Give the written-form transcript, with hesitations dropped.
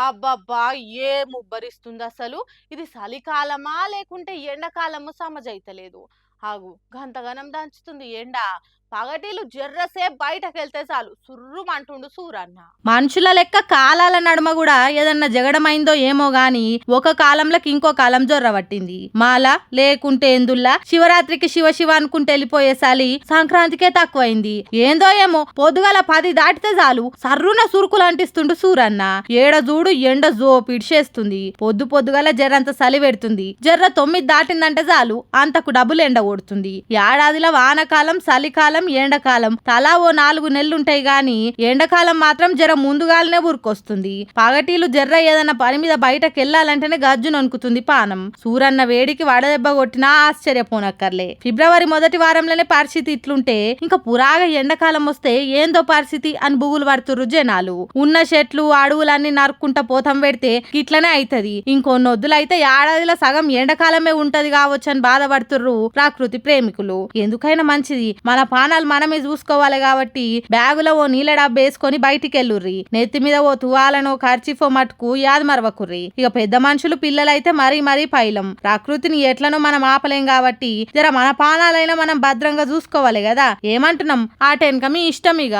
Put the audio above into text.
అబ్బబ్బా! ఏముబ్బరిస్తుందసలు. ఇది చలికాలమా? లేకుంటే ఎండాకాలమో సమజైతలేదు. ఆగు గంతగనం దంచుతుంది ఎండ. పగటిలు జర్రసేపు బయటకెళ్తే చాలు సుర్రుమంటుండు సూరన్న. మనుషుల లెక్క కాలాల నడుమ కూడా ఏదన్నా జగడమైందో ఏమో గాని ఒక కాలంలోకి ఇంకో కాలం జొర్ర పట్టింది. మాల లేకుంటే ఎందుల్లా శివరాత్రికి శివ శివ అనుకుంటే వెళ్ళిపోయే సలి సంక్రాంతికే తక్కువైంది. ఏందో ఏమో పొద్దుగల 10 దాటితే చాలు సర్రున సురుకులు అంటిస్తుండు సూరన్న. ఏడ చూడు ఎండ జోపిడిచేస్తుంది. పొద్దు పొద్దుగల జర్రంత సలి పెడుతుంది. జర్ర 9 దాటిందంటే చాలు అంతకు డబుల్ ఎండ కొడుతుంది. ఏడాదిలో వానకాలం, చలికాలం, ఎండాకాలం తలా ఓ 4 నెలలుంటాయి గాని ఎండాకాలం మాత్రం జర ముందుగాలనే ఊరుకొస్తుంది. పగటీలు జర్ర ఏదన్నా పని మీద బయటకు వెళ్ళాలంటేనే గజ్జు నొనుకుతుంది పానం. సూరన్న వేడికి వడదెబ్బ కొట్టినా ఆశ్చర్యపోనక్కర్లే. ఫిబ్రవరి మొదటి వారంలోనే పరిస్థితి ఇట్లుంటే ఇంకా పురాగా ఎండాకాలం వస్తే ఏందో పరిస్థితి అని బుగులు పడుతుర్రు జనాలు. ఉన్న చెట్లు అడవులన్నీ నరుక్కుంటా పోతం పెడితే ఇట్లనే అయితది. ఇంకొన్ని వద్దులైతే ఏడాదిలో సగం ఎండాకాలమే ఉంటది కావచ్చు అని బాధపడుతుర్రు ప్రకృతి ప్రేమికులు. ఎందుకైనా మంచిది మన పానాలు మనమే చూసుకోవాలి కాబట్టి బ్యాగులో ఓ నీళ్ళ డబ్బు వేసుకొని బయటికి వెళ్ళుర్రి. నెత్తి మీద ఓ తువాలనో ఖర్చీఫో మటుకు యాద మరవకుర్రి. ఇక పెద్ద మనుషులు పిల్లలైతే మరీ పైలం. ప్రకృతిని ఎట్లనో మనం ఆపలేం కాబట్టి జర మన పానాలైనా మనం భద్రంగా చూసుకోవాలి కదా. ఏమంటున్నాం? ఆ టెన్క మీ ఇష్టం ఇక.